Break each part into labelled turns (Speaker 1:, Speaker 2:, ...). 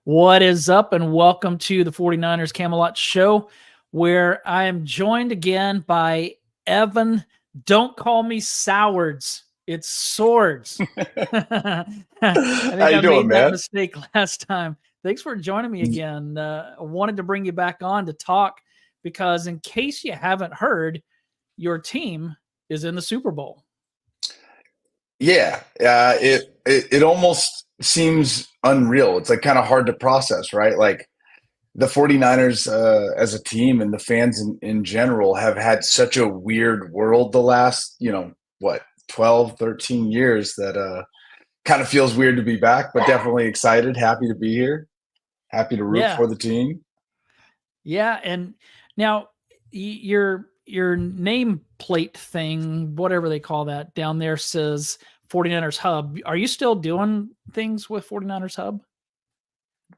Speaker 1: What is up, and welcome to the 49ers Camelot Show, where I am joined again by Evan. Don't call me Sowards. It's Swords. I
Speaker 2: How
Speaker 1: think
Speaker 2: you
Speaker 1: I
Speaker 2: doing,
Speaker 1: made that
Speaker 2: man?
Speaker 1: mistake last time. Thanks for joining me again. I wanted to bring you back on to talk because, in case you haven't heard, your team is in the Super Bowl.
Speaker 2: Yeah, it almost seems unreal. It's like kind of hard to process, right? Like the 49ers as a team and the fans in general have had such a weird world the last, 12, 13 years that kind of feels weird to be back, but definitely excited, happy to be here, happy to root
Speaker 1: Yeah,
Speaker 2: for the team.
Speaker 1: yeah, and now your nameplate thing, whatever they call that down there says 49ers Hub. Are you still doing things with 49ers Hub?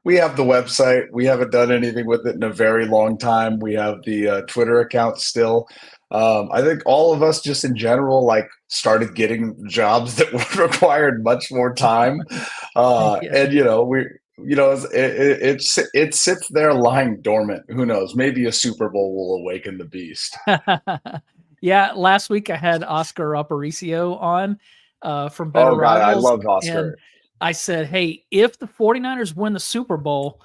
Speaker 2: We have the website. We haven't done anything with it in a very long time. We have the Twitter account still. I think all of us, just in general, like started getting jobs that required much more time,
Speaker 1: Yeah.
Speaker 2: and it sits there lying dormant. Who knows? Maybe a Super Bowl will awaken the beast.
Speaker 1: Yeah, last week I had Oscar Aparicio on from Better
Speaker 2: Oh God, I
Speaker 1: Rivals,
Speaker 2: loved
Speaker 1: and
Speaker 2: Oscar.
Speaker 1: I said, "Hey, if the 49ers win the Super Bowl,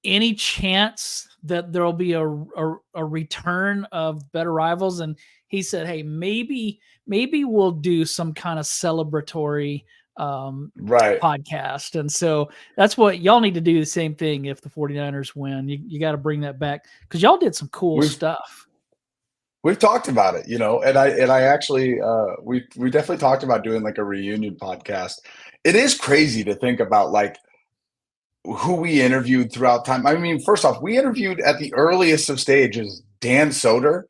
Speaker 1: any chance that there'll be a return of Better Rivals?" And he said, "Hey, maybe we'll do some kind of celebratory um,
Speaker 2: Right.
Speaker 1: podcast." And so that's what y'all need to do, the same thing. If the 49ers win, you got to bring that back because y'all did some cool
Speaker 2: We've
Speaker 1: stuff.
Speaker 2: We've talked about it, and I actually we definitely talked about doing like a reunion podcast. It is crazy to think about like who we interviewed throughout time. I mean, first off, we interviewed at the earliest of stages Dan Soder,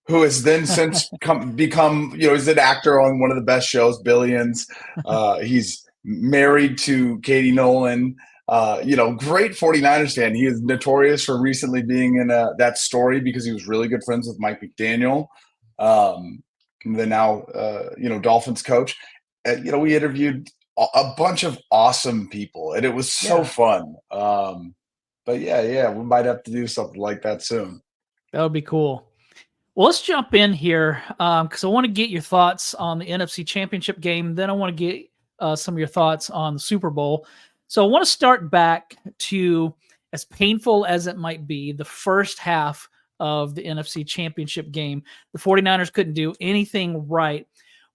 Speaker 2: who has then since become, he's an actor on one of the best shows, Billions. He's married to Katie Nolan. Great 49ers fan. He is notorious for recently being in that story because he was really good friends with Mike McDaniel, um, the now, Dolphins coach. We interviewed a bunch of awesome people, and it was so
Speaker 1: Yeah,
Speaker 2: fun. But yeah, we might have to do something like that soon.
Speaker 1: that would be cool. Well, let's jump in here because I want to get your thoughts on the NFC Championship game. Then I want to get some of your thoughts on the Super Bowl. So I want to start back to, as painful as it might be, the first half of the NFC Championship game. The 49ers couldn't do anything right.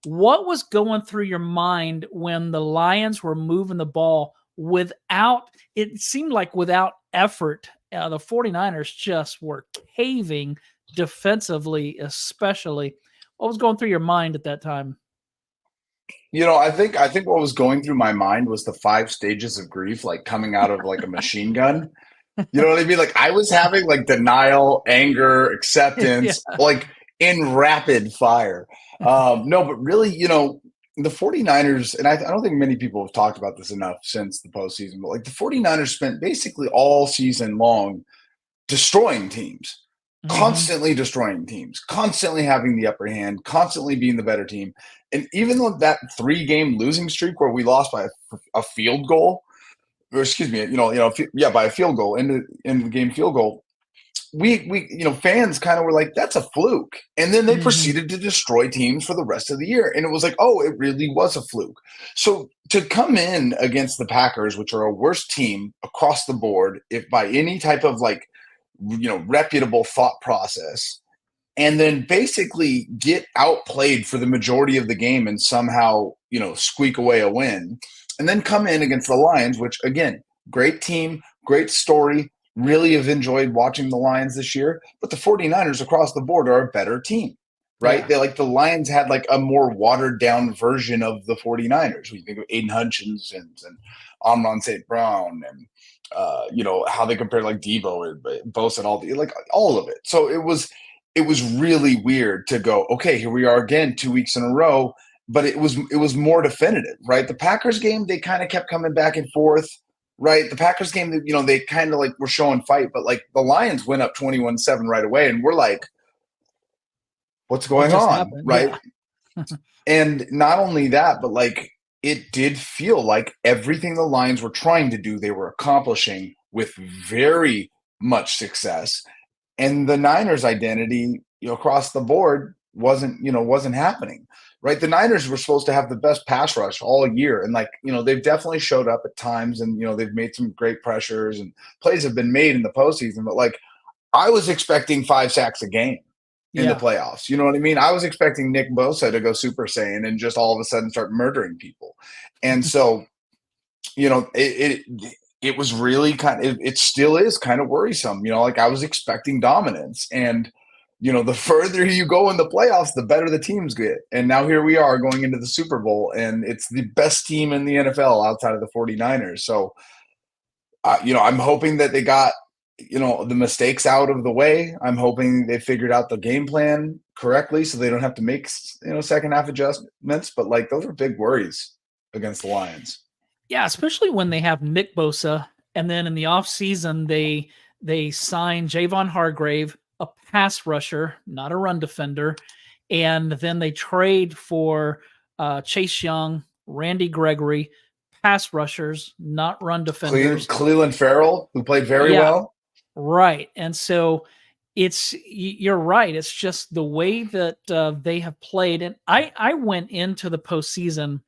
Speaker 1: What was going through your mind when the Lions were moving the ball without, it seemed like without effort? The 49ers just were caving defensively, especially. What was going through your mind at that time?
Speaker 2: I think what was going through my mind was the five stages of grief, like coming out of like a machine gun. You know what I mean? Like I was having like denial, anger,
Speaker 1: Yeah.
Speaker 2: acceptance, like in rapid fire. No, but really, the 49ers, and I don't think many people have talked about this enough since the postseason, but like the 49ers spent basically all season long destroying teams,
Speaker 1: Hmm.
Speaker 2: constantly destroying teams, constantly having the upper hand, constantly being the better team. And even though that 3 game losing streak where we lost by a field goal, or excuse me, by a field goal in the game field goal, we fans kind of were like, that's a fluke. And then they
Speaker 1: Hmm.
Speaker 2: proceeded to destroy teams for the rest of the year. And it was like, oh, it really was a fluke. So to come in against the Packers, which are a worse team across the board, if by any type of like, reputable thought process, and then basically get outplayed for the majority of the game and somehow, squeak away a win. And then come in against the Lions, which again, great team, great story. Really have enjoyed watching the Lions this year, but the 49ers across the board are a better team, right?
Speaker 1: Yeah.
Speaker 2: They like the Lions had like a more watered down version of the 49ers. We think of Aiden Hutchinson and Amon St. Brown and how they compare like Debo and Bosa and like all of it. So it was really weird to go, okay, here we are again 2 weeks in a row, but it was more definitive, right? The Packers game, they kind of kept coming back and forth, right? The Packers game, they kind of like were showing fight, but like the Lions went up 21-7 right away, and we're like, what's
Speaker 1: What
Speaker 2: going
Speaker 1: just
Speaker 2: on,
Speaker 1: happened?
Speaker 2: right?
Speaker 1: Yeah.
Speaker 2: And not only that, but like it did feel like everything the Lions were trying to do, they were accomplishing with very much success. And the Niners' identity, across the board wasn't happening. Right. The Niners were supposed to have the best pass rush all year. And they've definitely showed up at times and they've made some great pressures and plays have been made in the postseason. But I was expecting 5 sacks a game in the
Speaker 1: Yeah.
Speaker 2: playoffs. You know what I mean? I was expecting Nick Bosa to go Super Saiyan and just all of a sudden start murdering people. And so, it was really it still is kind of worrisome. I was expecting dominance. And, the further you go in the playoffs, the better the teams get. And now here we are going into the Super Bowl, and it's the best team in the NFL outside of the 49ers. So, I'm hoping that they got the mistakes out of the way. I'm hoping they figured out the game plan correctly so they don't have to make second half adjustments. But those are big worries against the Lions.
Speaker 1: Yeah, especially when they have Nick Bosa, and then in the offseason they sign Javon Hargrave, a pass rusher, not a run defender, and then they trade for Chase Young, Randy Gregory, pass rushers, not run defenders.
Speaker 2: Cleveland Farrell, who played very
Speaker 1: Yeah,
Speaker 2: well.
Speaker 1: right. And so you're right. It's just the way that they have played. And I went into the postseason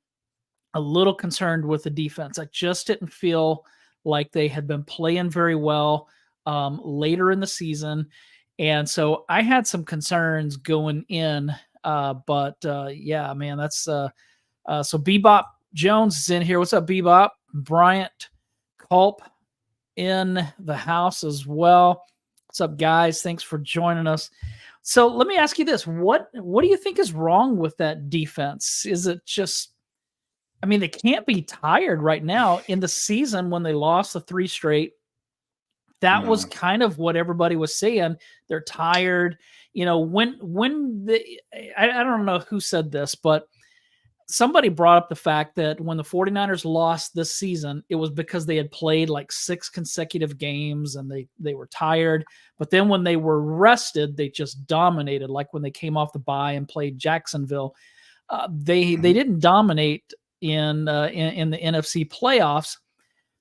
Speaker 1: a little concerned with the defense. I just didn't feel like they had been playing very well later in the season. And so I had some concerns going in. Yeah, man, that's so Bebop Jones is in here. What's up, Bebop? Bryant Culp in the house as well. What's up, guys? Thanks for joining us. So let me ask you this. What do you think is wrong with that defense? Is it just, I mean, they can't be tired right now in the season when they lost the 3 straight. That was kind of what everybody was saying. They're tired. When I don't know who said this, but somebody brought up the fact that when the 49ers lost this season, it was because they had played 6 consecutive games and they were tired. But then when they were rested, they just dominated. Like when they came off the bye and played Jacksonville, they didn't dominate in the NFC playoffs.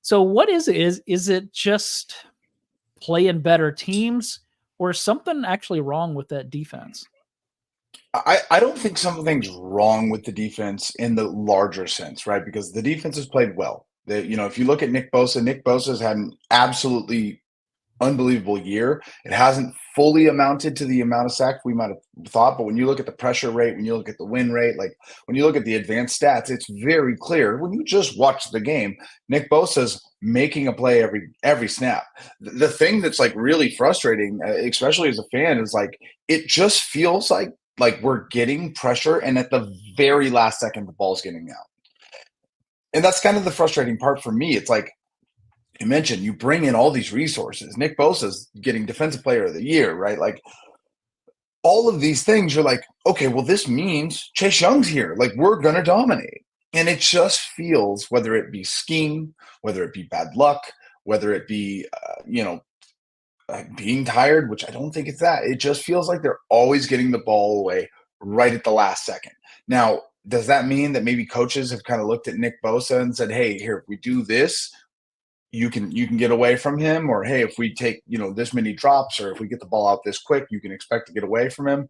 Speaker 1: So what is it? Is it just playing better teams, or is something actually wrong with that defense?
Speaker 2: I don't think something's wrong with the defense in the larger sense, right? Because the defense has played well. If you look at Nick Bosa's had an absolutely unbelievable year. It hasn't fully amounted to the amount of sacks we might have thought, but when you look at the pressure rate, when you look at the win rate, when you look at the advanced stats, it's very clear when you just watch the game, Nick Bosa's making a play every snap. The thing that's really frustrating, especially as a fan, is it just feels like we're getting pressure, and at the very last second, the ball's getting out. And that's kind of the frustrating part for me. It's you mentioned, you bring in all these resources. Nick Bosa's getting Defensive Player of the Year, right? All of these things, you're okay, well, this means Chase Young's here. We're going to dominate. And it just feels, whether it be scheme, whether it be bad luck, whether it be, being tired, which I don't think it's that. It just feels like they're always getting the ball away right at the last second. Now, does that mean that maybe coaches have kind of looked at Nick Bosa and said, hey, here, if we do this, you can get away from him, or hey, if we take this many drops, or if we get the ball out this quick, you can expect to get away from him.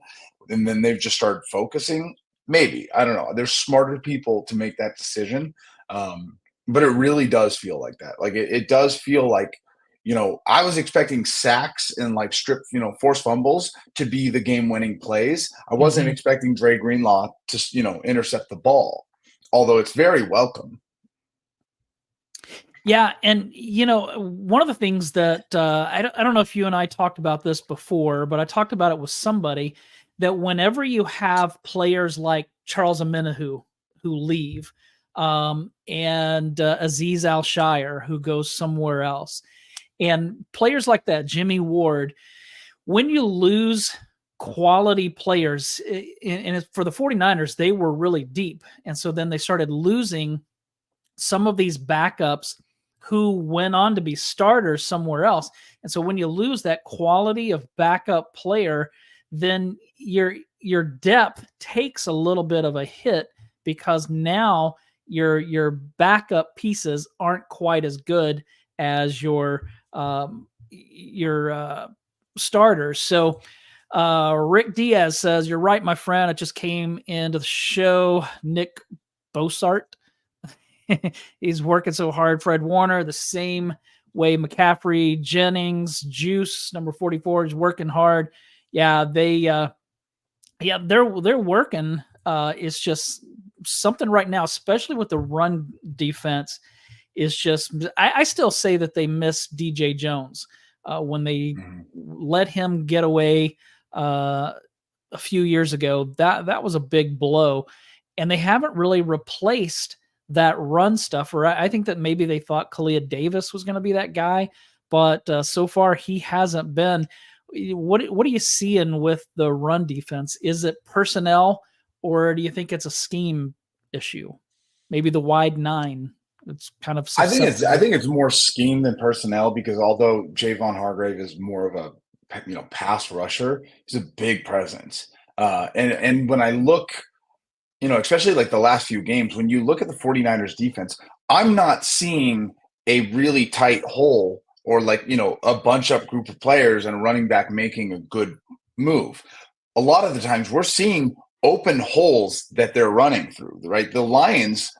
Speaker 2: And then they've just started focusing. Maybe, I don't know. There's smarter people to make that decision, but it really does feel like that. It does feel like I was expecting sacks and strip forced fumbles to be the game-winning plays. I wasn't expecting Dre Greenlaw to intercept the ball, although it's very welcome.
Speaker 1: Yeah, and one of the things that I don't know if you and I talked about this before, but I talked about it with somebody, that whenever you have players like Charles Omenihu who leave, and Azeez Al-Shire who goes somewhere else, and players like that, Jimmy Ward, when you lose quality players, and for the 49ers, they were really deep, and so then they started losing some of these backups who went on to be starters somewhere else. And so when you lose that quality of backup player, then your depth takes a little bit of a hit, because now your backup pieces aren't quite as good as your starters. So Rick Diaz says, "You're right, my friend. I just came into the show. Nick Bossart, he's working so hard. Fred Warner, the same way. McCaffrey, Jennings, Juice, number 44, is working hard. Yeah, they're working. It's just something right now, especially with the run defense. Is just I still say that they miss DJ Jones when they let him get away a few years ago. That was a big blow, and they haven't really replaced that run stuff. Or I think that maybe they thought Kalia Davis was going to be that guy, but so far he hasn't been. What are you seeing with the run defense? Is it personnel, or do you think it's a scheme issue? Maybe the wide nine. It's kind of
Speaker 2: I
Speaker 1: susceptible.
Speaker 2: think it's more scheme than personnel, because although Javon Hargrave is more of a pass rusher, he's a big presence. And when I look, especially like the last few games, when you look at the 49ers defense, I'm not seeing a really tight hole or a bunch up group of players and a running back making a good move. A lot of the times we're seeing open holes that they're running through, right? The Lions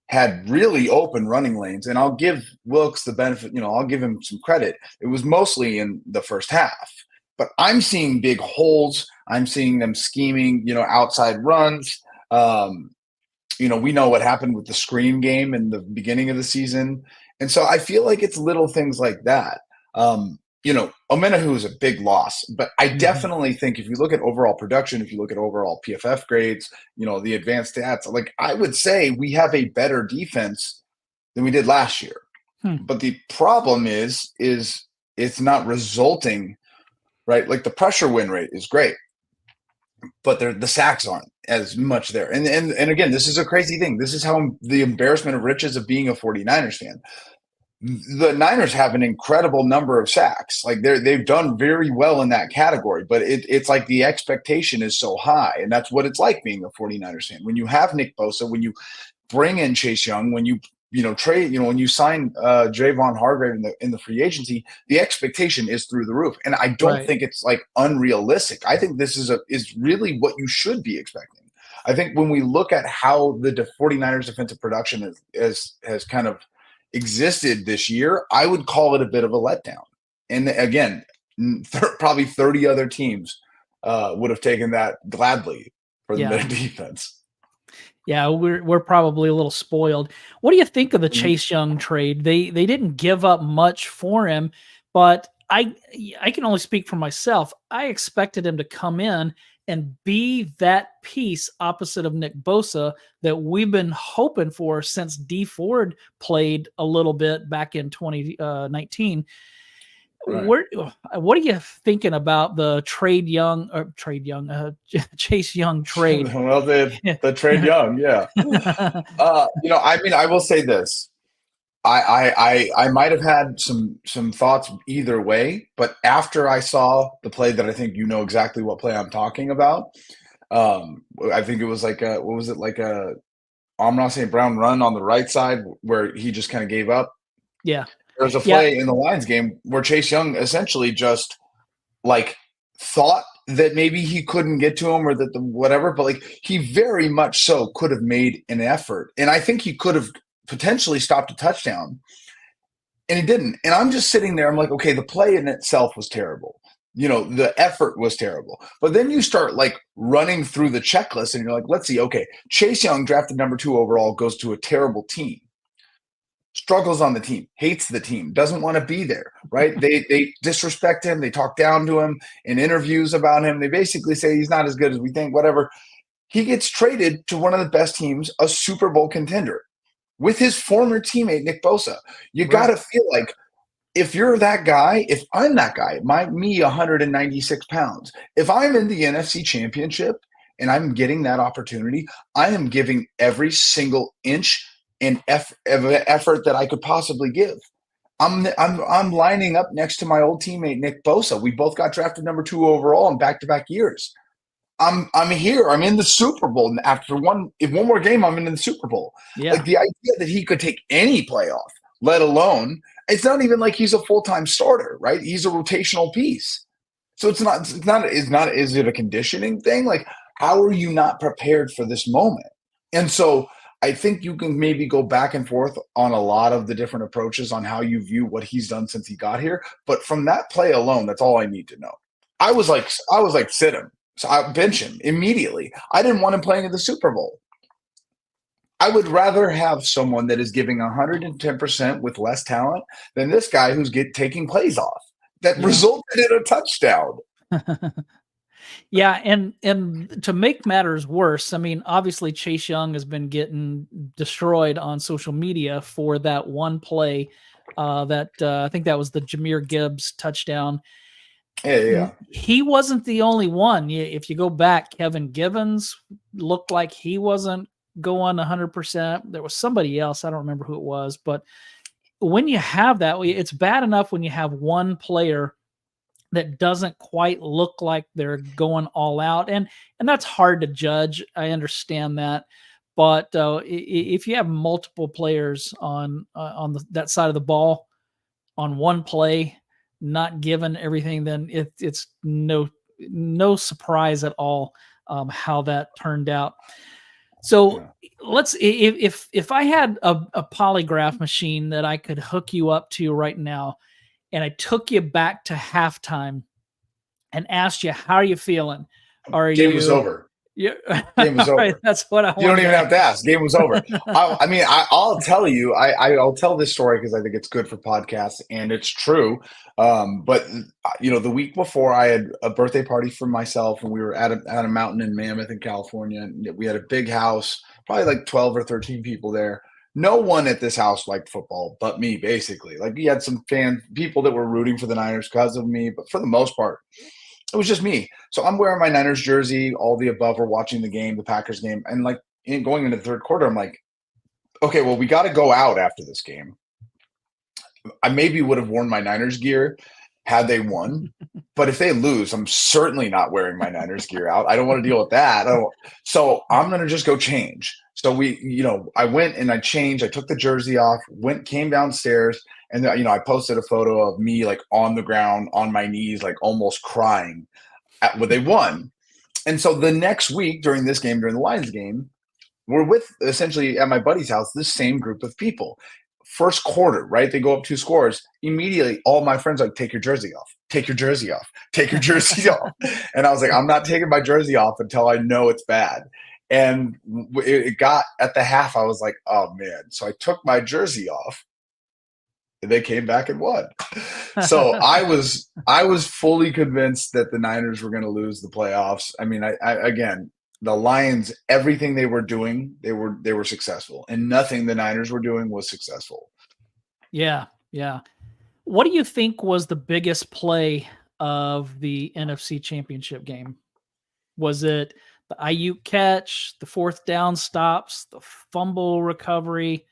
Speaker 2: had really open running lanes, and I'll give Wilkes the benefit, I'll give him some credit. It was mostly in the first half, but I'm seeing big holes. I'm seeing them scheming, outside runs. We know what happened with the screen game in the beginning of the season. And so I feel like it's little things like that. Omenahu is a big loss, but I definitely think if you look at overall production, if you look at overall PFF grades, the advanced stats, like I would say we have a better defense than we did last year. But the problem is it's not resulting, right? Like the pressure win rate is great, but the sacks aren't as much there. And again, this is a crazy thing. This is how the embarrassment of riches of being a 49ers fan. The Niners have an incredible number of sacks. Like they've done very well in that category, but it's like the expectation is so high. And that's what it's like being a 49ers fan. When you have Nick Bosa, when you bring in Chase Young, when you trade, when you sign Javon Hargrave in the free agency, the expectation is through the roof. And I don't think it's like unrealistic. I think this is really what you should be expecting. I think when we look at how the 49ers defensive production has kind of existed this year, I would call it a bit of a letdown. And again, probably 30 other teams would have taken that gladly for the defense.
Speaker 1: Yeah, we're probably a little spoiled. What do you think of the Chase Young trade? They didn't give up much for him, but I can only speak for myself. I expected him to come in and be that piece opposite of Nick Bosa that we've been hoping for since D Ford played a little bit back in 2019. Right. What are you thinking about the Chase Young trade?
Speaker 2: Well, the trade Young, yeah. I will say this. I might have had some thoughts either way, but after I saw the play that I think exactly what play I'm talking about. I think it was like a Amon St. Brown run on the right side where he just kind of gave up.
Speaker 1: Yeah.
Speaker 2: There's a play in the Lions game where Chase Young essentially just thought that maybe he couldn't get to him or that whatever, but he very much so could have made an effort. And I think he could have potentially stopped a touchdown, and he didn't. And I'm just sitting there. I'm like, okay, the play in itself was terrible. The effort was terrible. But then you start running through the checklist and you're like, let's see. Okay, Chase Young, drafted number 2 overall, goes to a terrible team. Struggles on the team, hates the team, doesn't want to be there, right? They disrespect him. They talk down to him in interviews about him. They basically say he's not as good as we think, whatever. He gets traded to one of the best teams, a Super Bowl contender, with his former teammate, Nick Bosa. You got to feel like if you're that guy, if I'm that guy, me 196 pounds, if I'm in the NFC Championship and I'm getting that opportunity, I am giving every single inch and effort that I could possibly give. I'm lining up next to my old teammate Nick Bosa. We both got drafted number 2 overall in back-to-back years. I'm here. I'm in the Super Bowl. And after if one more game, I'm in the Super Bowl.
Speaker 1: Yeah.
Speaker 2: Like the idea that he could take any playoff, let alone it's not even like he's a full-time starter, right? He's a rotational piece. So is it a conditioning thing? Like, how are you not prepared for this moment? And so I think you can maybe go back and forth on a lot of the different approaches on how you view what he's done since he got here. But from that play alone, that's all I need to know. I was like, sit him. So I bench him immediately. I didn't want him playing in the Super Bowl. I would rather have someone that is giving 110% with less talent than this guy who's taking plays off that
Speaker 1: Yeah.
Speaker 2: resulted in a touchdown.
Speaker 1: Yeah, and to make matters worse, I mean, obviously Chase Young has been getting destroyed on social media for that one play. I think that was the Jameer Gibbs touchdown.
Speaker 2: Yeah, yeah, yeah.
Speaker 1: He wasn't the only one. If you go back, Kevin Givens looked like he wasn't going 100%. There was somebody else. I don't remember who it was, but when you have that, it's bad enough when you have one player that doesn't quite look like they're going all out, and that's hard to judge. I understand that, but if you have multiple players on that side of the ball on one play, not given everything, then it's no surprise at all how that turned out. So
Speaker 2: Yeah.
Speaker 1: let's if I had a polygraph machine that I could hook you up to right now, and I took you back to halftime and asked you, how are you feeling? Are
Speaker 2: Game was
Speaker 1: you
Speaker 2: over.
Speaker 1: yeah,
Speaker 2: Game was
Speaker 1: all right,
Speaker 2: over.
Speaker 1: that's what I
Speaker 2: You don't
Speaker 1: wanted
Speaker 2: even
Speaker 1: to
Speaker 2: have to ask. Game was over. I mean, I'll tell you. I'll tell this story because I think it's good for podcasts and it's true. But the week before, I had a birthday party for myself, and we were at a mountain in Mammoth, in California. And we had a big house, probably like 12 or 13 people there. No one at this house liked football but me, basically. Like we had some people that were rooting for the Niners because of me, but for the most part, it was just me. So I'm wearing my Niners jersey, all the above. We're watching the game, the Packers game, and like going into the third quarter, I'm like, okay, well, we got to go out after this game. I maybe would have worn my Niners gear had they won, but if they lose, I'm certainly not wearing my Niners gear out. I don't want to deal with that. So I'm gonna just go change. So I went and I changed. I took the jersey off, came downstairs, and I posted a photo of me like on the ground, on my knees, like almost crying when they won. And so the next week during the Lions game, we're with essentially at my buddy's house, this same group of people. First quarter, right? They go up 2 scores. Immediately, all my friends are like, take your jersey off, take your jersey off, take your jersey off. And I was like, I'm not taking my jersey off until I know it's bad. And it got at the half, I was like, oh man. So I took my jersey off and they came back and won. So I was fully convinced that the Niners were going to lose the playoffs. I mean, again, the Lions, everything they were doing, they were successful, and nothing the Niners were doing was successful.
Speaker 1: Yeah, yeah. What do you think was the biggest play of the NFC Championship game? Was it the Ayuk catch, the fourth down stops, the fumble recovery?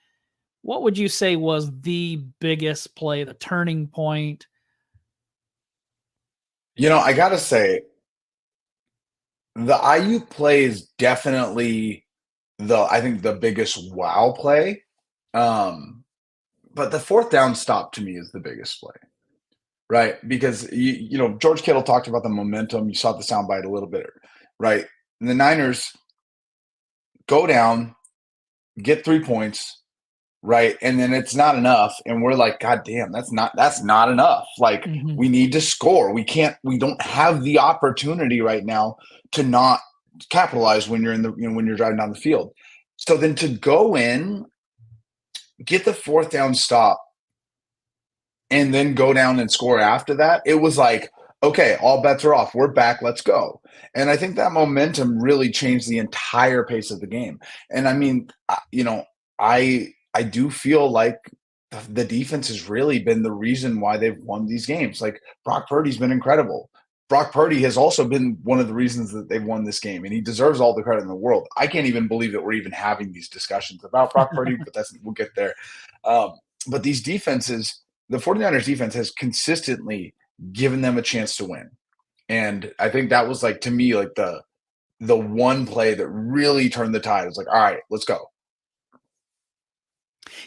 Speaker 1: What would you say was the biggest play, the turning point?
Speaker 2: I gotta say, the Ayuk play is definitely I think the biggest wow play. Um, but the fourth down stop to me is the biggest play. Right, because George Kittle talked about the momentum. You saw the soundbite a little bit, right? And the Niners go down, get 3 points, right, and then it's not enough, and we're like, God damn, that's not enough. Like
Speaker 1: Mhm.
Speaker 2: we need to score. We don't have the opportunity right now to not capitalize when you're when you're driving down the field. So then to go in, get the fourth down stop, and then go down and score after that, it was like, okay, all bets are off. We're back. Let's go. And I think that momentum really changed the entire pace of the game. And I mean, I do feel like the defense has really been the reason why they've won these games. Like Brock Purdy's been incredible. Brock Purdy has also been one of the reasons that they've won this game, and he deserves all the credit in the world. I can't even believe that we're even having these discussions about Brock Purdy, but we'll get there. Um, but these defenses, the 49ers defense has consistently given them a chance to win. And I think that was like, to me, like the one play that really turned the tide. It was like, all right, let's go.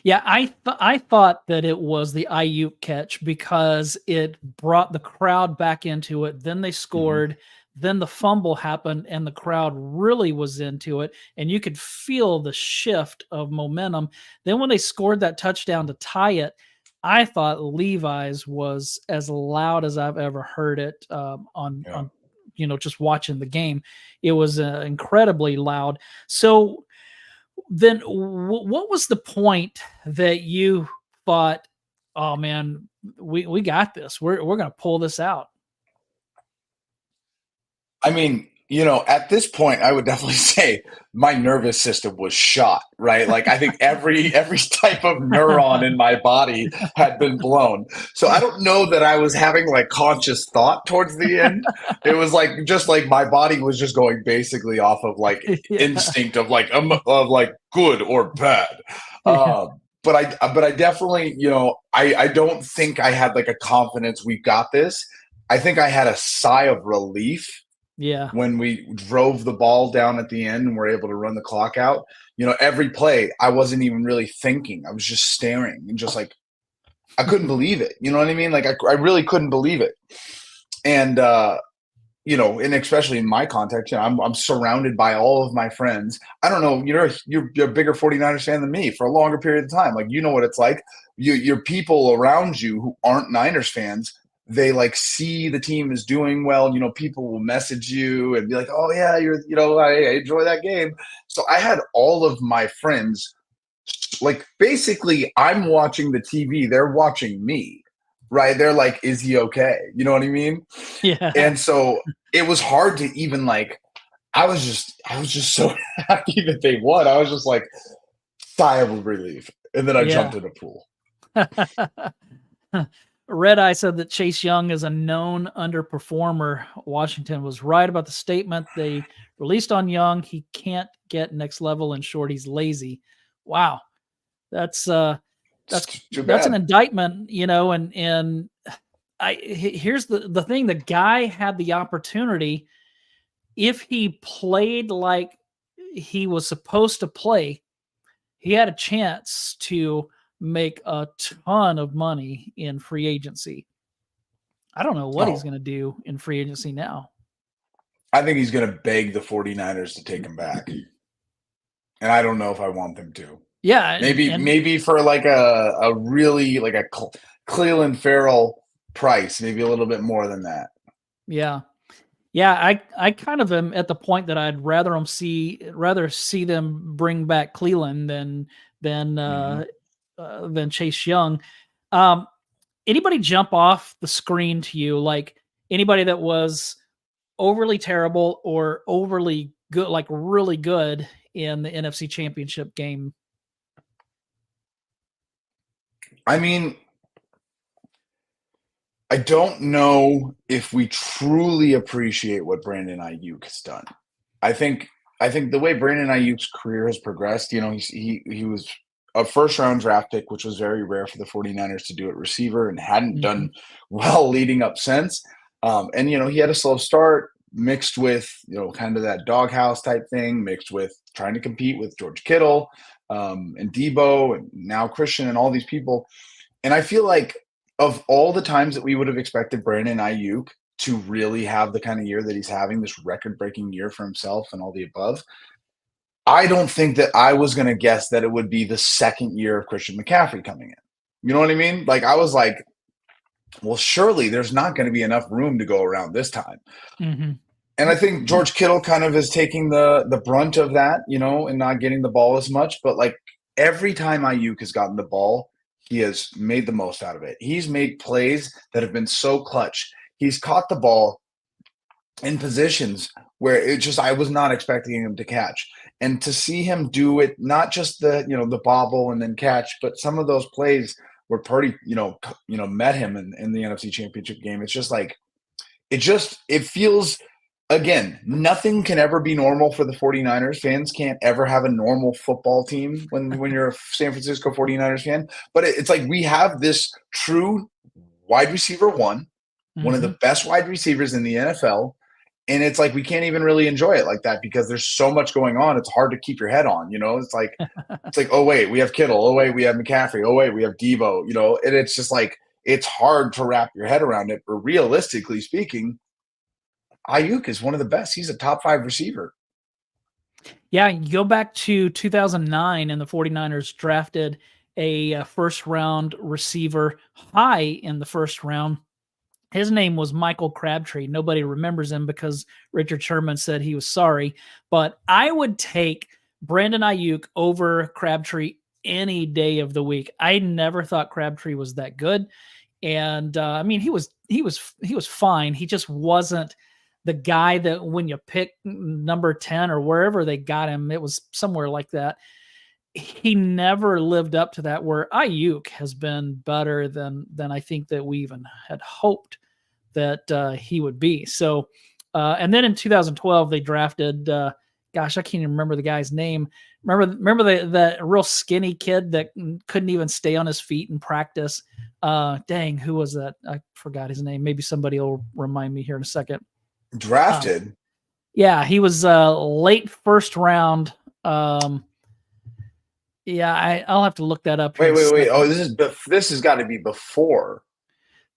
Speaker 1: Yeah, I thought that it was the Ayuk catch because it brought the crowd back into it. Then they
Speaker 2: Mhm.
Speaker 1: scored. Then the fumble happened, and the crowd really was into it, and you could feel the shift of momentum. Then when they scored that touchdown to tie it, I thought Levi's was as loud as I've ever heard it
Speaker 2: Yeah.
Speaker 1: on just watching the game. It was incredibly loud. So then what was the point that you thought, "Oh, man, we got this. We're gonna pull this out"?
Speaker 2: I mean, at this point, I would definitely say my nervous system was shot, right? Like I think every type of neuron in my body had been blown. So I don't know that I was having like conscious thought towards the end. It was like just like my body was just going basically off of like
Speaker 1: Yeah,
Speaker 2: instinct of like good or bad.
Speaker 1: yeah,
Speaker 2: But I definitely, I don't think I had like a confidence we got this. I think I had a sigh of relief
Speaker 1: yeah,
Speaker 2: when we drove the ball down at the end and were able to run the clock out. Every play, I wasn't even really thinking. I was just staring and just like, I couldn't believe it. You know what I mean? Like, I really couldn't believe it. And, and especially in my context, I'm surrounded by all of my friends. I don't know, you're a bigger 49ers fan than me for a longer period of time. Like, you know what it's like. Your people around you who aren't Niners fans, they like see the team is doing well. People will message you and be like, "Oh yeah, I enjoy that game." So I had all of my friends like basically I'm watching the TV, they're watching me, right? They're like, "Is he okay?" You know what I mean?
Speaker 1: yeah,
Speaker 2: And so it was hard to even like I was just so happy that they won. I was just like sigh of relief. And then I
Speaker 1: yeah.
Speaker 2: jumped in a pool.
Speaker 1: Red Eye said that Chase Young is a known underperformer. Washington was right about the statement they released on Young. He can't get next level. In short, he's lazy. Wow, that's that's
Speaker 2: It's too
Speaker 1: that's an
Speaker 2: bad.
Speaker 1: indictment, and here's the thing: the guy had the opportunity. If he played like he was supposed to play, he had a chance to make a ton of money in free agency. I don't know what he's
Speaker 2: Oh,
Speaker 1: going to do in free agency now.
Speaker 2: I think he's going to beg the 49ers to take him back. And I don't know if I want them to.
Speaker 1: Yeah, and
Speaker 2: Maybe for like a really like a Cleveland Farrell price, maybe a little bit more than that.
Speaker 1: yeah. Yeah, I kind of am at the point that I'd rather see them bring back Cleveland than
Speaker 2: Mhm.
Speaker 1: uh, than Chase Young. Um, Anybody jump off the screen to you, like anybody that was overly terrible or overly good, like really good in the NFC Championship game?
Speaker 2: I mean, I don't know if we truly appreciate what Brandon Ayuk has done. I think I think the way Brandon Ayuk's career has progressed, he was a first round draft pick, which was very rare for the 49ers to do at receiver and hadn't done
Speaker 1: Mhm.
Speaker 2: well leading up since. And he had a slow start mixed with, kind of that doghouse type thing, mixed with trying to compete with George Kittle, and Debo and now Christian and all these people. And I feel like of all the times that we would have expected Brandon Ayuk to really have the kind of year that he's having, this record-breaking year for himself and all the above, I don't think that I was going to guess that it would be the second year of Christian McCaffrey coming in. You know what I mean? Like I was like, well, surely there's not going to be enough room to go around this time.
Speaker 1: Mhm.
Speaker 2: And I think George Kittle kind of is taking the brunt of that, and not getting the ball as much. But like every time Ayuk has gotten the ball, he has made the most out of it. He's made plays that have been so clutch. He's caught the ball in positions where it just I was not expecting him to catch. And to see him do it, not just the bobble and then catch, but some of those plays where Purdy, met him in the NFC Championship game. It's just like it feels again, nothing can ever be normal for the 49ers. Fans can't ever have a normal football team when you're a San Francisco 49ers fan. But it's like we have this true wide receiver one of
Speaker 1: Mhm.
Speaker 2: the best wide receivers in the NFL, And it's like we can't even really enjoy it like that because there's so much going on. It's hard to keep your head on, you know. It's like, oh wait, we have Kittle. Oh wait, we have McCaffrey. Oh wait, we have Debo. You know, and it's just like it's hard to wrap your head around it. But realistically speaking, Ayuk is one of the best. He's a top 5 receiver.
Speaker 1: Yeah, you go back to 2009 and the 49ers drafted a first round receiver high in the first round. His name was Michael Crabtree. Nobody remembers him because Richard Sherman said he was sorry. But I would take Brandon Ayuk over Crabtree any day of the week. I never thought Crabtree was that good, and I mean he was fine. He just wasn't the guy that when you pick number 10 or wherever they got him, it was somewhere like that. He never lived up to that. Where Ayuk has been better than I think that we even had hoped that he would be. So, and then in 2012 they drafted. Gosh, I can't even remember the guy's name. Remember the real skinny kid that couldn't even stay on his feet in practice. Dang, who was that? I forgot his name. Maybe somebody will remind me here in a second.
Speaker 2: Drafted.
Speaker 1: Yeah, he was late first round. Yeah, I'll have to look that up.
Speaker 2: Wait. Oh, this has got to be before.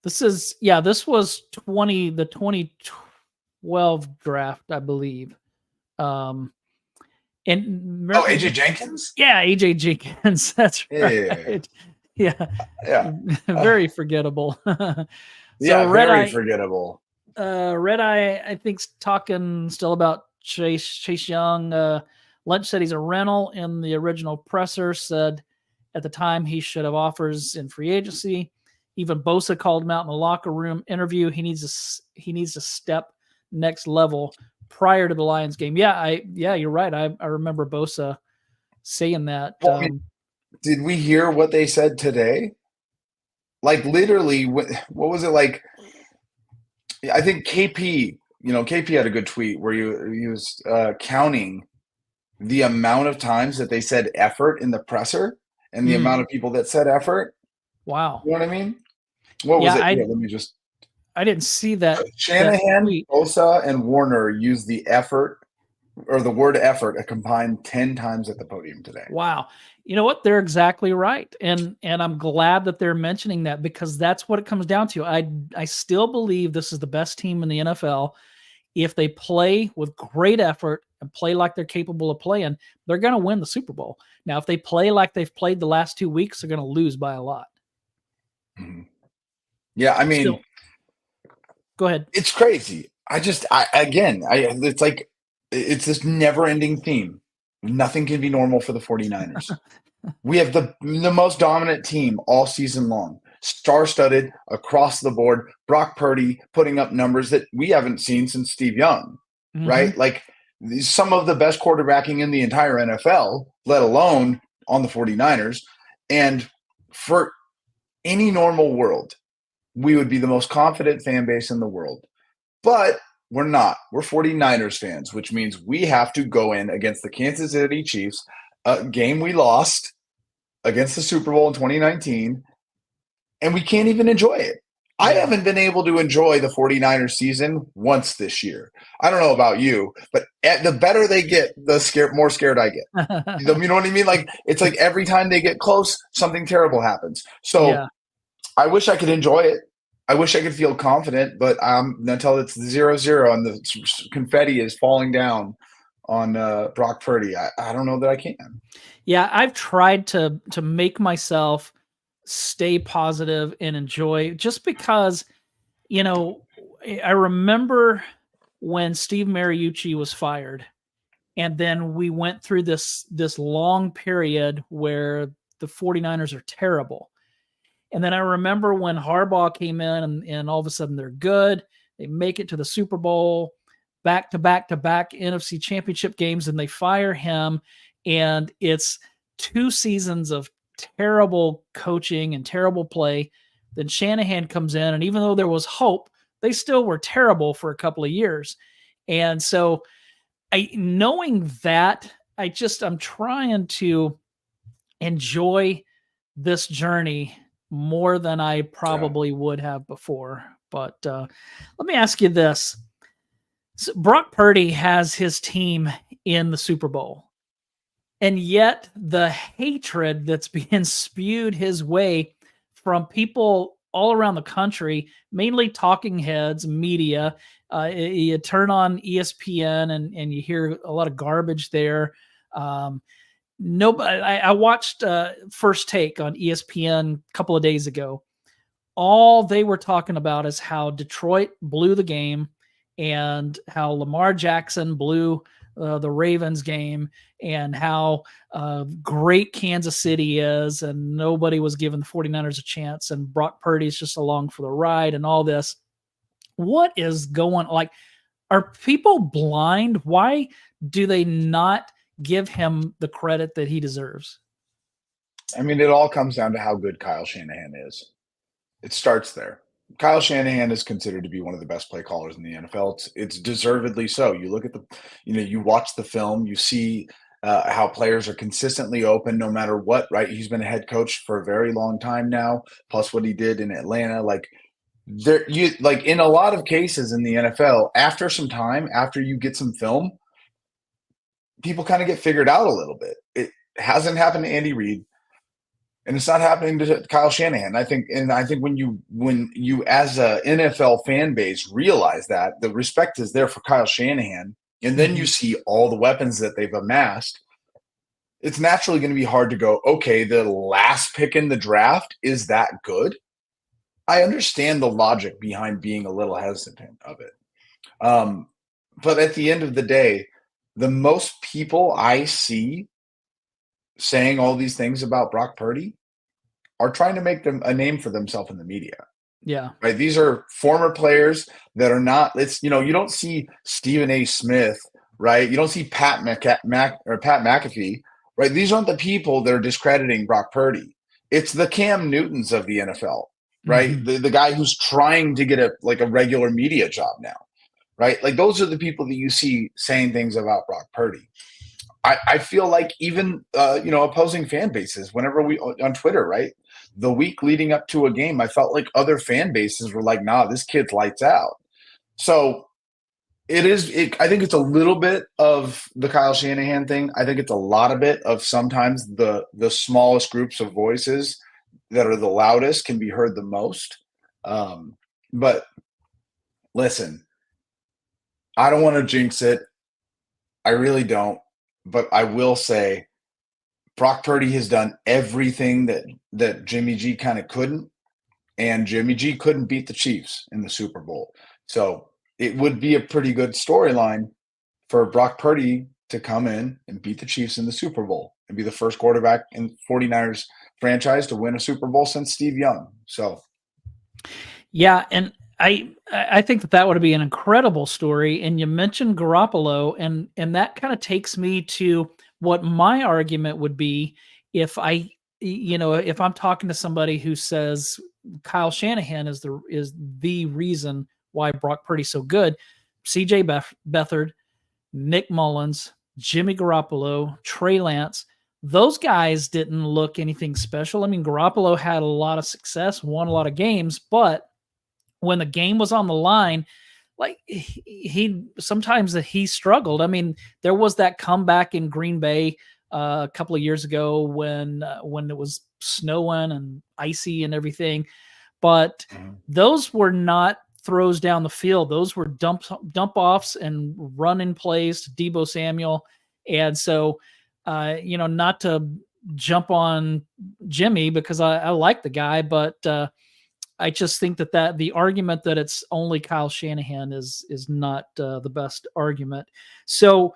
Speaker 1: This was the 2012 draft, I believe. And
Speaker 2: AJ Jenkins?
Speaker 1: Yeah, AJ Jenkins. That's right. Yeah. Very forgettable.
Speaker 2: Very forgettable.
Speaker 1: Red Eye, I think, talking still about Chase Young. Lynch said he's a rental in the original presser, said at the time he should have offers in free agency. Even Bosa called him out in the locker room interview. He needs to step next level prior to the Lions game. Yeah, you're right. I remember Bosa saying that.
Speaker 2: Well, did we hear what they said today? Like literally, what was it like? I think KP had a good tweet where he was counting the amount of times that they said effort in the presser and the amount of people that said effort.
Speaker 1: Wow.
Speaker 2: You know what I mean? What was it? Let me just.
Speaker 1: I didn't see that.
Speaker 2: Shanahan, Bosa, and Warner used the effort or the word effort a combined 10 times at the podium today.
Speaker 1: Wow. You know what? They're exactly right. And I'm glad that they're mentioning that because that's what it comes down to. I still believe this is the best team in the NFL. If they play with great effort and play like they're capable of playing, they're going to win the Super Bowl. Now, if they play like they've played the last 2 weeks, they're going to lose by a lot.
Speaker 2: Mm-hmm. Yeah, I mean,
Speaker 1: go ahead.
Speaker 2: It's crazy. It's like it's this never-ending theme. Nothing can be normal for the 49ers. We have the most dominant team all season long. Star-studded across the board. Brock Purdy putting up numbers that we haven't seen since Steve Young, right? Like some of the best quarterbacking in the entire NFL, let alone on the 49ers. And for any normal world, we would be the most confident fan base in the world. But we're not. We're 49ers fans, which means we have to go in against the Kansas City Chiefs, a game we lost against the Super Bowl in 2019, and we can't even enjoy it. I haven't been able to enjoy the 49ers season once this year. I don't know about you, but the better they get, the more scared I get. You know what I mean? Like it's like every time they get close, something terrible happens. So I wish I could enjoy it. I wish I could feel confident, but until it's 0-0 and the confetti is falling down on Brock Purdy, I don't know that I can.
Speaker 1: Yeah, I've tried to make myself stay positive and enjoy just because, I remember when Steve Mariucci was fired and then we went through this long period where the 49ers are terrible. And then I remember when Harbaugh came in and all of a sudden they're good. They make it to the Super Bowl, back to back NFC Championship games, and they fire him. And it's 2 seasons of terrible coaching and terrible play. Then Shanahan comes in, and even though there was hope, they still were terrible for a couple of years. And so knowing that, I'm trying to enjoy this journey more than I probably would have before. But let me ask you this. So Brock Purdy has his team in the Super Bowl. And yet the hatred that's being spewed his way from people all around the country, mainly talking heads, media. You turn on ESPN and you hear a lot of garbage there. Nobody. I watched First Take on ESPN a couple of days ago. All they were talking about is how Detroit blew the game and how Lamar Jackson blew the Ravens game and how great Kansas City is and nobody was giving the 49ers a chance and Brock Purdy's just along for the ride and all this. What is going like? Are people blind? Why do they not give him the credit that he deserves?
Speaker 2: I mean, it all comes down to how good Kyle Shanahan is. It starts there. Kyle Shanahan is considered to be one of the best play callers in the NFL. It's deservedly so. You look at you watch the film, you see how players are consistently open no matter what, right? He's been a head coach for a very long time now, plus what he did in Atlanta. Like in a lot of cases in the NFL, after some time, after you get some film, people kind of get figured out a little bit. It hasn't happened to Andy Reid. And it's not happening to Kyle Shanahan. I think when you as a NFL fan base realize that the respect is there for Kyle Shanahan, and then you see all the weapons that they've amassed, it's naturally going to be hard to go, okay, the last pick in the draft is that good. I understand the logic behind being a little hesitant of it. But at the end of the day, the most people I see saying all these things about Brock Purdy are trying to make them a name for themselves in the media.
Speaker 1: Yeah.
Speaker 2: Right. These are former players that are not, you don't see Stephen A. Smith, right? You don't see Pat McAfee, right? These aren't the people that are discrediting Brock Purdy. It's the Cam Newtons of the NFL, right?
Speaker 1: Mm-hmm.
Speaker 2: The guy who's trying to get a regular media job now, right? Like those are the people that you see saying things about Brock Purdy. I feel like even opposing fan bases, whenever we on Twitter, right, the week leading up to a game, I felt like other fan bases were like, "Nah, this kid's lights out." So it is. I think it's a little bit of the Kyle Shanahan thing. I think it's a lot of it of sometimes the smallest groups of voices that are the loudest can be heard the most. But listen, I don't want to jinx it. I really don't. But I will say Brock Purdy has done everything that Jimmy G kind of couldn't, and Jimmy G couldn't beat the Chiefs in the Super Bowl. So it would be a pretty good storyline for Brock Purdy to come in and beat the Chiefs in the Super Bowl and be the first quarterback in 49ers franchise to win a Super Bowl since Steve Young. So
Speaker 1: yeah, and I think that would be an incredible story. And you mentioned Garoppolo, and that kind of takes me to what my argument would be if if I'm talking to somebody who says Kyle Shanahan is the reason why Brock Purdy's so good. CJ Beathard, Nick Mullins, Jimmy Garoppolo, Trey Lance. Those guys didn't look anything special. I mean, Garoppolo had a lot of success, won a lot of games, but when the game was on the line, like he sometimes he struggled. I mean, there was that comeback in Green Bay a couple of years ago when it was snowing and icy and everything, but those were not throws down the field. Those were dump offs and run-in plays to Deebo Samuel, and so not to jump on Jimmy because I like the guy, but I just think that the argument that it's only Kyle Shanahan is not the best argument. So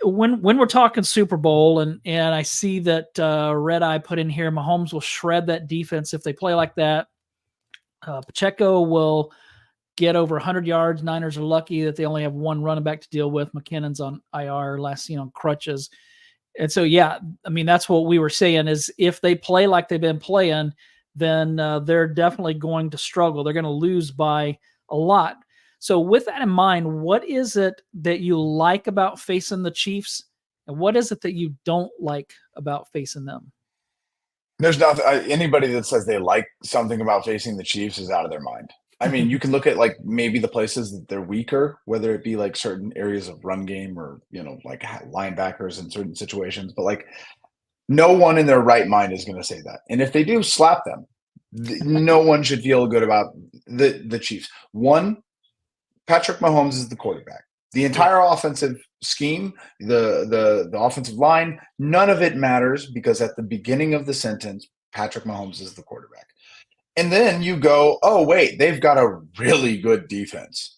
Speaker 1: when we're talking Super Bowl and I see that Red Eye put in here, Mahomes will shred that defense if they play like that. Pacheco will get over 100 yards. Niners are lucky that they only have one running back to deal with. McKinnon's on IR, last seen on crutches. And so, yeah, I mean, that's what we were saying is if they play like they've been playing, then they're definitely going to struggle. They're going to lose by a lot. So with that in mind, what is it that you like about facing the Chiefs? And what is it that you don't like about facing them?
Speaker 2: There's nothing. Anybody that says they like something about facing the Chiefs is out of their mind. I mean, you can look at like maybe the places that they're weaker, whether it be like certain areas of run game or, like linebackers in certain situations. But like no one in their right mind is going to say that. And if they do, slap them. No one should feel good about the Chiefs. One, Patrick Mahomes is the quarterback. The entire offensive scheme, the offensive line, none of it matters because at the beginning of the sentence, Patrick Mahomes is the quarterback. And then you go, oh wait, they've got a really good defense.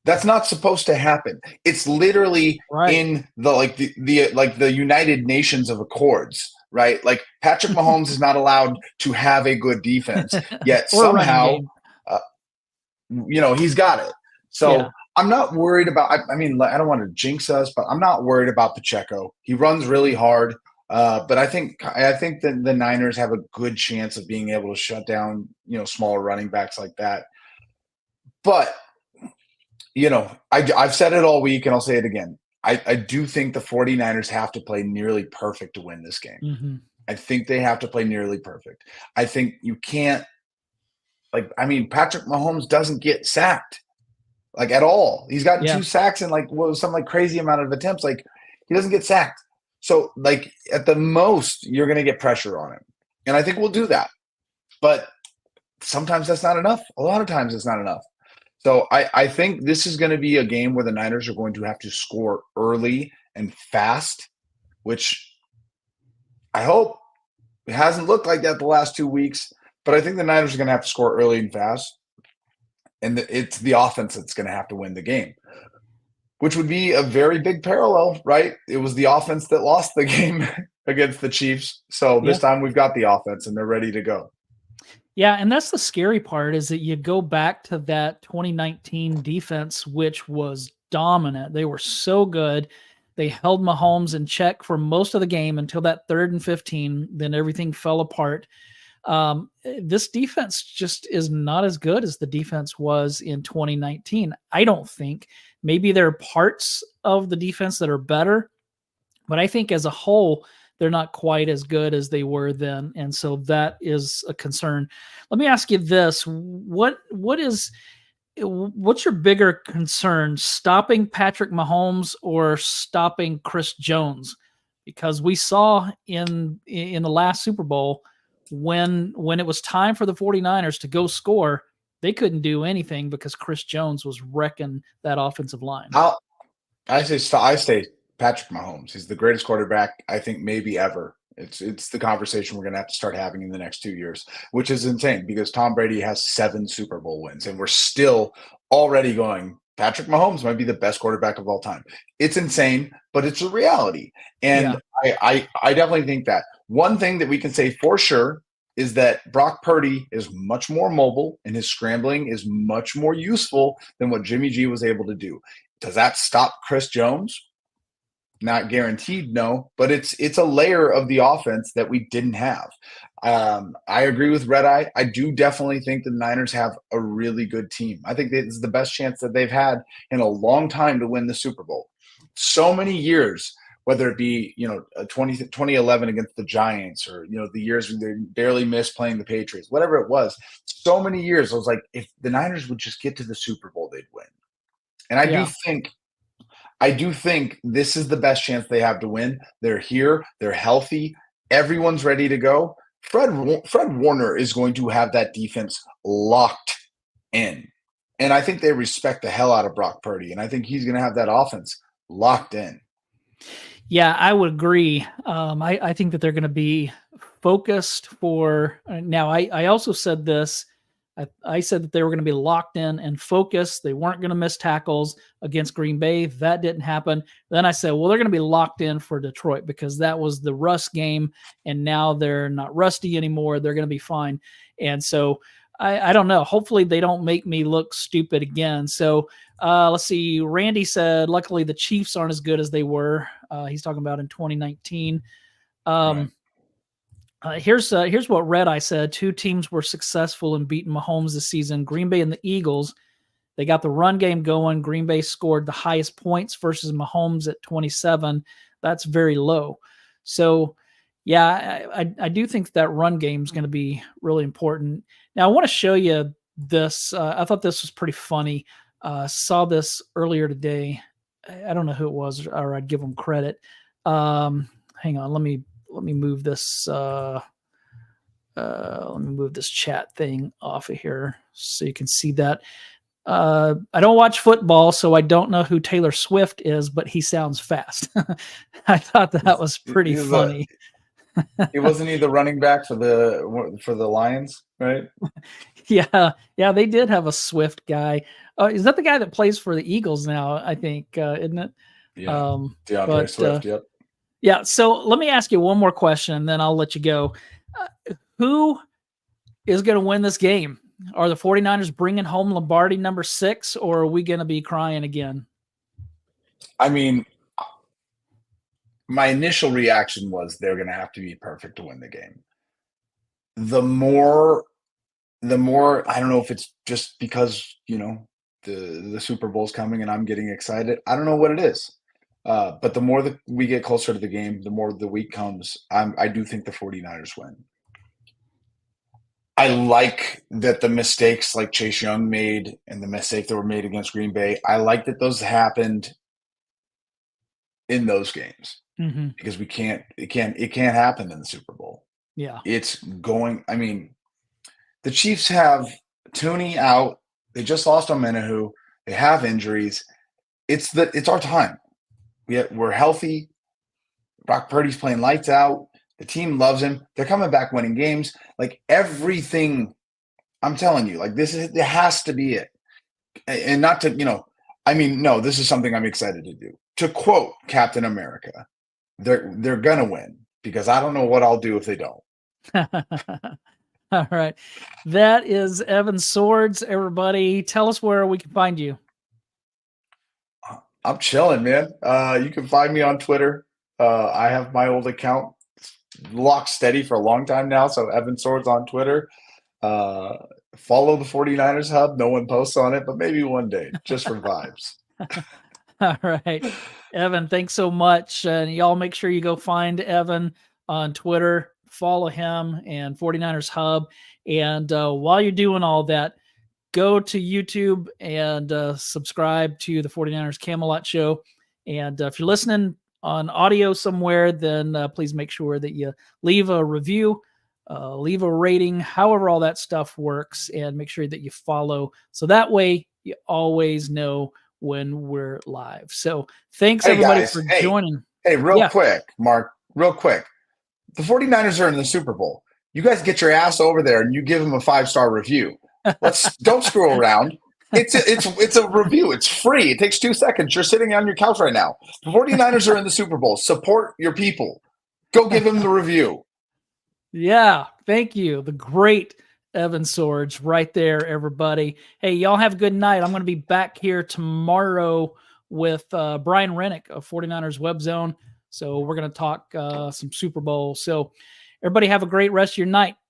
Speaker 2: That's not supposed to happen. It's literally
Speaker 1: Right.
Speaker 2: in the United Nations of Accords, right? Like Patrick Mahomes is not allowed to have a good defense, yet
Speaker 1: Or a running
Speaker 2: somehow,
Speaker 1: game.
Speaker 2: uh, he's got it.
Speaker 1: Yeah.
Speaker 2: So I'm not worried about. I mean, I don't want to jinx us, but I'm not worried about Pacheco. He runs really hard, but I think that the Niners have a good chance of being able to shut down smaller running backs like that. But I've said it all week, and I'll say it again. I do think the 49ers have to play nearly perfect to win this game.
Speaker 1: Mm-hmm.
Speaker 2: I think they have to play nearly perfect. I think you can't. Patrick Mahomes doesn't get sacked. Like at all. He's gotten 2 sacks and some crazy amount of attempts. Like he doesn't get sacked. So like at the most, you're going to get pressure on him. And I think we'll do that. But sometimes that's not enough. A lot of times it's not enough. So I think this is going to be a game where the Niners are going to have to score early and fast, which I hope it hasn't looked like that the last 2 weeks. But I think the Niners are going to have to score early and fast. And it's the offense that's going to have to win the game, which would be a very big parallel, right? It was the offense that lost the game against the Chiefs. So this time we've got the offense and they're ready to go.
Speaker 1: Yeah, and that's the scary part is that you go back to that 2019 defense, which was dominant. They were so good. They held Mahomes in check for most of the game until that 3rd and 15. Then everything fell apart. This defense just is not as good as the defense was in 2019. I don't think. Maybe there are parts of the defense that are better, but I think as a whole, they're not quite as good as they were then. And so that is a concern. Let me ask you this. What's your bigger concern, stopping Patrick Mahomes or stopping Chris Jones? Because we saw in the last Super Bowl, when it was time for the 49ers to go score, they couldn't do anything because Chris Jones was wrecking that offensive line.
Speaker 2: I say Patrick Mahomes. He's the greatest quarterback I think maybe ever. It's the conversation we're going to have to start having in the next 2 years, which is insane because Tom Brady has 7 Super Bowl wins, and we're still already going, Patrick Mahomes might be the best quarterback of all time. It's insane, but it's a reality. And I definitely think that. One thing that we can say for sure is that Brock Purdy is much more mobile and his scrambling is much more useful than what Jimmy G was able to do. Does that stop Chris Jones? Not guaranteed, no, but it's a layer of the offense that we didn't have. I agree with Red Eye. I do definitely think the Niners have a really good team. I think this is the best chance that they've had in a long time to win the Super Bowl. So many years, whether it be 2011 against the Giants or the years when they barely missed playing the Patriots, whatever it was. So many years, I was like, if the Niners would just get to the Super Bowl, they'd win. And I do think this is the best chance they have to win. They're here. They're healthy. Everyone's ready to go. Fred Warner is going to have that defense locked in. And I think they respect the hell out of Brock Purdy. And I think he's going to have that offense locked in.
Speaker 1: Yeah, I would agree. I think that they're going to be focused for now. I also said this. I said that they were going to be locked in and focused. They weren't going to miss tackles against Green Bay. That didn't happen. Then I said, well, they're going to be locked in for Detroit because that was the rust game, and now they're not rusty anymore. They're going to be fine. And so I don't know. Hopefully they don't make me look stupid again. So let's see. Randy said, luckily the Chiefs aren't as good as they were. He's talking about in 2019. Right. Here's what Red Eye said. 2 teams were successful in beating Mahomes this season. Green Bay and the Eagles. They got the run game going. Green Bay scored the highest points versus Mahomes at 27. That's very low. So, yeah, I do think that run game is going to be really important. Now, I want to show you this. I thought this was pretty funny. Saw this earlier today. I don't know who it was, or I'd give them credit. Hang on, let me move this. Let me move this chat thing off of here so you can see that. I don't watch football, so I don't know who Taylor Swift is, but he sounds fast. I thought that was pretty funny.
Speaker 2: Wasn't he the running back for the Lions, right?
Speaker 1: Yeah, they did have a Swift guy. Is that the guy that plays for the Eagles now? I think, isn't it?
Speaker 2: Yeah, DeAndre Swift. Yep.
Speaker 1: Yeah. So let me ask you one more question, and then I'll let you go. Who is going to win this game? Are the 49ers bringing home Lombardi number 6, or are we going to be crying again?
Speaker 2: I mean, my initial reaction was they're going to have to be perfect to win the game. The more, I don't know if it's just because, the Super Bowl's coming and I'm getting excited. I don't know what it is. But the more that we get closer to the game, the more the week comes, I do think the 49ers win. I like that the mistakes like Chase Young made and the mistake that were made against Green Bay, I like that those happened in those games because it can't happen in the Super Bowl.
Speaker 1: Yeah.
Speaker 2: I mean, the Chiefs have Tooney out. They just lost on Menahu. They have injuries. It's our time. We're healthy. Brock Purdy's playing lights out. The team loves him. They're coming back winning games. Like everything, I'm telling you, like it has to be it. And not to, no, this is something I'm excited to do. To quote Captain America, they're gonna win because I don't know what I'll do if they don't.
Speaker 1: All right. That is Evan Sowards, everybody. Tell us where we can find you.
Speaker 2: I'm chilling, man. You can find me on Twitter. I have my old account locked steady for a long time now. So Evan Swords on Twitter. Follow the 49ers Hub. No one posts on it, but maybe one day just for vibes.
Speaker 1: All right. Evan, thanks so much. And y'all make sure you go find Evan on Twitter, follow him and 49ers Hub. And while you're doing all that, go to YouTube and subscribe to the 49ers Camelot Show. And if you're listening on audio somewhere, then please make sure that you leave a review, leave a rating, however all that stuff works, and make sure that you follow. So that way you always know when we're live. So thanks everybody
Speaker 2: guys,
Speaker 1: for joining.
Speaker 2: Hey, real quick, Mark, real quick. The 49ers are in the Super Bowl. You guys get your ass over there and you give them a 5-star review. Don't screw around. It's a review. It's free. It takes 2 seconds. You're sitting on your couch right now. The 49ers are in the Super Bowl. Support your people. Go give them the review.
Speaker 1: Yeah, thank you. The great Evan Swords right there, everybody. Hey, y'all have a good night. I'm going to be back here tomorrow with Brian Rennick of 49ers Web Zone. So we're going to talk some Super Bowl. So everybody have a great rest of your night.